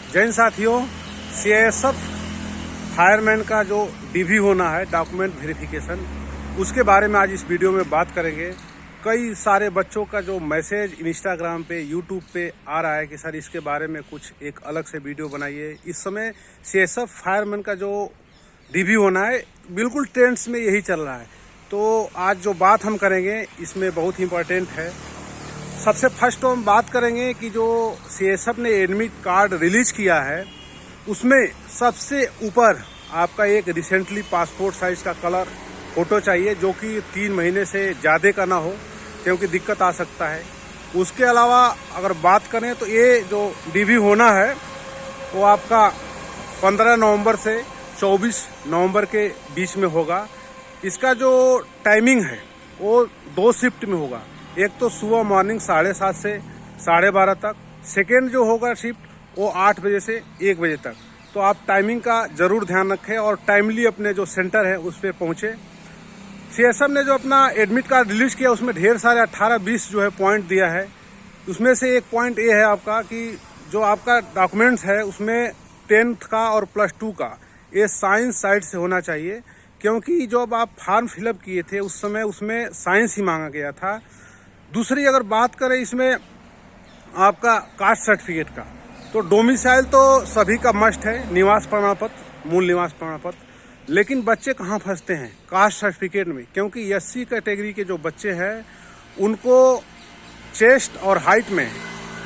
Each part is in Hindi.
जैन साथियों, सीआईएसएफ फायरमैन का जो डीवी होना है, डॉक्यूमेंट वेरिफिकेशन, उसके बारे में आज इस वीडियो में बात करेंगे। कई सारे बच्चों का जो मैसेज इंस्टाग्राम पे, यूट्यूब पे आ रहा है कि सर इसके बारे में कुछ एक अलग से वीडियो बनाइए। इस समय सीआईएसएफ फायरमैन का जो डीवी होना है, बिल्कुल ट्रेंड्स में यही चल रहा है। तो आज जो बात हम करेंगे इसमें बहुत इंपॉर्टेंट है। सबसे फर्स्ट तो हम बात करेंगे कि जो सीआईएसएफ ने एडमिट कार्ड रिलीज किया है, उसमें सबसे ऊपर आपका एक रिसेंटली पासपोर्ट साइज का कलर फोटो चाहिए, जो कि 3 महीने से ज़्यादा का ना हो, क्योंकि दिक्कत आ सकता है। उसके अलावा अगर बात करें तो ये जो डीवी होना है वो आपका 15 नवंबर से 24 नवंबर के बीच में होगा। इसका जो टाइमिंग है वो 2 शिफ्ट में होगा। एक तो सुबह मॉर्निंग 7:30 से 12:30 तक, सेकेंड जो होगा शिफ्ट वो 8 बजे से 1 बजे तक। तो आप टाइमिंग का जरूर ध्यान रखें और टाइमली अपने जो सेंटर है उस पर पहुँचे। सीआईएसएफ ने जो अपना एडमिट कार्ड रिलीज किया उसमें ढेर सारे 18-20 जो है पॉइंट दिया है। उसमें से एक पॉइंट ये है आपका कि जो आपका डॉक्यूमेंट्स है उसमें 10th का और +2 का ये साइंस साइड से होना चाहिए, क्योंकि जब आप फॉर्म फिलअप किए थे उस समय उसमें साइंस ही मांगा गया था। दूसरी अगर बात करें इसमें आपका कास्ट सर्टिफिकेट का, तो डोमिसाइल तो सभी का मस्ट है, निवास प्रमाण पत्र, मूल निवास प्रमाण पत्र। लेकिन बच्चे कहाँ फंसते हैं कास्ट सर्टिफिकेट में, क्योंकि एससी कैटेगरी के जो बच्चे हैं उनको चेस्ट और हाइट में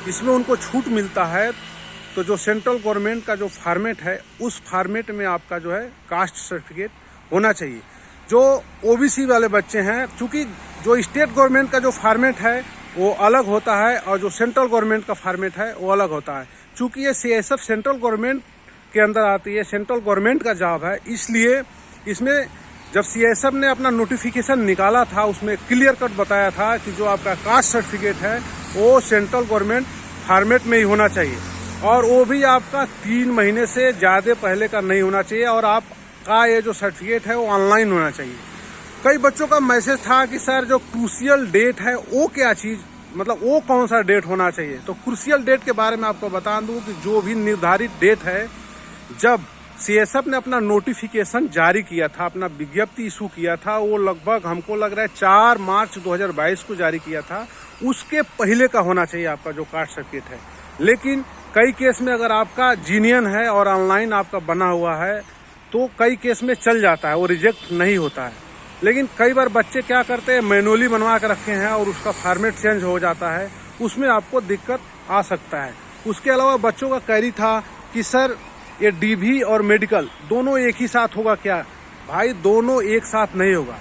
इसमें उनको छूट मिलता है। तो जो सेंट्रल गवर्नमेंट का जो फॉर्मेट है उस फॉर्मेट में आपका जो है कास्ट सर्टिफिकेट होना चाहिए। जो ओबीसी वाले बच्चे हैं, चूंकि जो स्टेट गवर्नमेंट का जो फॉर्मेट है वो अलग होता है और जो सेंट्रल गवर्नमेंट का फॉर्मेट है वो अलग होता है। चूंकि ये सीआईएसएफ सेंट्रल गवर्नमेंट के अंदर आती है, सेंट्रल गवर्नमेंट का जॉब है, इसलिए इसमें जब सीआईएसएफ ने अपना नोटिफिकेशन निकाला था उसमें क्लियर कट बताया था कि जो आपका कास्ट सर्टिफिकेट है वो सेंट्रल गवर्नमेंट फॉर्मेट में ही होना चाहिए, और वो भी आपका 3 महीने से ज़्यादा पहले का नहीं होना चाहिए, और आपका ये जो सर्टिफिकेट है वो ऑनलाइन होना चाहिए। कई बच्चों का मैसेज था कि सर जो क्रूशियल डेट है वो क्या चीज़, मतलब वो कौन सा डेट होना चाहिए। तो क्रूशियल डेट के बारे में आपको बता दूं कि जो भी निर्धारित डेट है, जब सीआईएसएफ ने अपना नोटिफिकेशन जारी किया था, अपना विज्ञप्ति इशू किया था, वो लगभग हमको लग रहा है 4 मार्च 2022 को जारी किया था। उसके पहले का होना चाहिए आपका जो कास्ट सर्टिफिकेट है। लेकिन कई केस में अगर आपका जीनियन है और ऑनलाइन आपका बना हुआ है तो कई केस में चल जाता है, वो रिजेक्ट नहीं होता है। लेकिन कई बार बच्चे क्या करते हैं, मैनुअली बनवा कर रखे हैं और उसका फॉर्मेट चेंज हो जाता है, उसमें आपको दिक्कत आ सकता है। उसके अलावा बच्चों का क्वेरी था कि सर ये डीवी और मेडिकल दोनों एक ही साथ होगा क्या। भाई दोनों एक साथ नहीं होगा।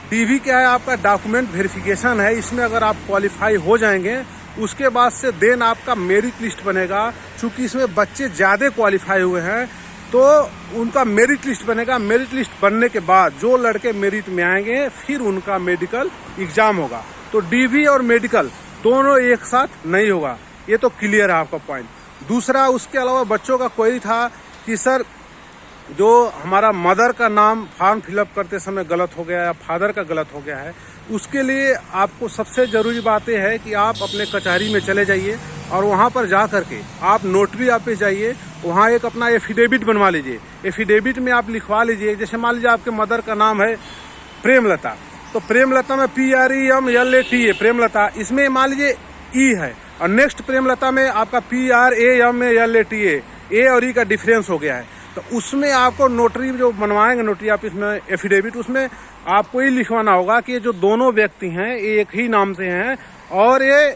डीवी क्या है, आपका डॉक्यूमेंट वेरिफिकेशन है, इसमें अगर आप क्वालिफाई हो जाएंगे उसके बाद से देन आपका मेरिट लिस्ट बनेगा। चूंकि इसमें बच्चे ज़्यादा क्वालिफाई हुए हैं तो उनका मेरिट लिस्ट बनेगा। मेरिट लिस्ट बनने के बाद जो लड़के मेरिट में आएंगे फिर उनका मेडिकल एग्जाम होगा। तो डीवी और मेडिकल दोनों एक साथ नहीं होगा, ये तो क्लियर है आपका पॉइंट। दूसरा, उसके अलावा बच्चों का क्वेरी था कि सर जो हमारा मदर का नाम फॉर्म फिलअप करते समय गलत हो गया या फादर का गलत हो गया है, उसके लिए आपको सबसे ज़रूरी बात यह है कि आप अपने कचहरी में चले जाइए और वहाँ पर जा करके आप नोटरी ऑफिस जाइए, वहाँ एक अपना एफिडेविट बनवा लीजिए। एफिडेविट में आप लिखवा लीजिए, जैसे मान लीजिए आपके मदर का नाम है प्रेमलता, तो प्रेमलता में PREMLATA प्रेमलता, इसमें मान लीजिए ई है, और नेक्स्ट प्रेमलता में आपका PRAMLATA, ए और ई का डिफरेंस हो गया है। तो उसमें आपको नोटरी जो बनवाएंगे नोटरी ऑफिस में एफिडेविट, उसमें आपको ये लिखवाना होगा कि ये जो दोनों व्यक्ति हैं ये एक ही नाम से हैं और ये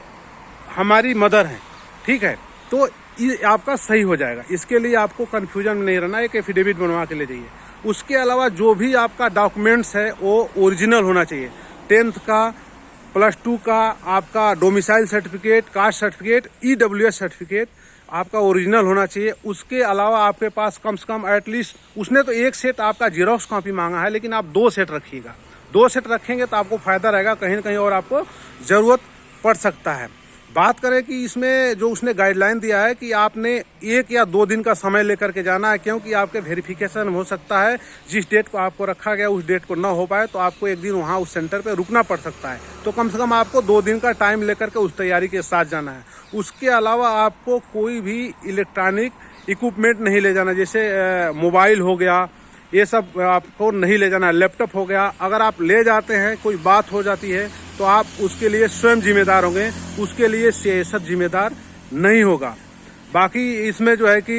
हमारी मदर हैं, ठीक है। तो ये आपका सही हो जाएगा। इसके लिए आपको कंफ्यूजन नहीं रहना, एक एफिडेविट बनवा के ले जाइए। उसके अलावा जो भी आपका डॉक्यूमेंट्स है वो ओरिजिनल होना चाहिए। 10th का, +2 का, आपका domicile certificate, caste certificate, EWS certificate आपका ओरिजिनल होना चाहिए। उसके अलावा आपके पास कम से कम एटलीस्ट, उसने तो एक सेट आपका जीरोक्स कॉपी मांगा है, लेकिन आप 2 सेट रखिएगा। 2 सेट रखेंगे तो आपको फायदा रहेगा, कहीं ना कहीं और आपको जरूरत पड़ सकता है। बात करें कि इसमें जो उसने गाइडलाइन दिया है कि आपने 1 या 2 दिन का समय लेकर के जाना है, क्योंकि आपके वेरिफिकेशन हो सकता है जिस डेट को आपको रखा गया उस डेट को ना हो पाए, तो आपको 1 दिन वहाँ उस सेंटर पे रुकना पड़ सकता है। तो कम से कम आपको 2 दिन का टाइम लेकर के उस तैयारी के साथ जाना है। उसके अलावा आपको कोई भी इलेक्ट्रॉनिक इक्विपमेंट नहीं ले जाना, जैसे मोबाइल हो गया, ये सब आपको नहीं ले जाना। लैपटॉप हो गया, अगर आप ले जाते हैं, कोई बात हो जाती है तो आप उसके लिए स्वयं जिम्मेदार होंगे, उसके लिए CISF जिम्मेदार नहीं होगा। बाकी इसमें जो है कि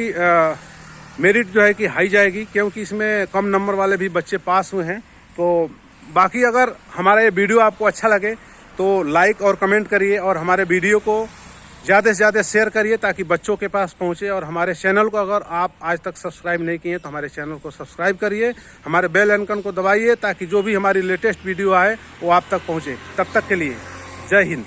मेरिट जो है कि हाई जाएगी, क्योंकि इसमें कम नंबर वाले भी बच्चे पास हुए हैं। तो बाकी अगर हमारा ये वीडियो आपको अच्छा लगे तो लाइक और कमेंट करिए, और हमारे वीडियो को ज़्यादा से ज़्यादा शेयर करिए ताकि बच्चों के पास पहुँचे। और हमारे चैनल को अगर आप आज तक सब्सक्राइब नहीं किए तो हमारे चैनल को सब्सक्राइब करिए, हमारे बेल आइकन को दबाइए ताकि जो भी हमारी लेटेस्ट वीडियो आए वो आप तक पहुँचे। तब तक के लिए जय हिंद।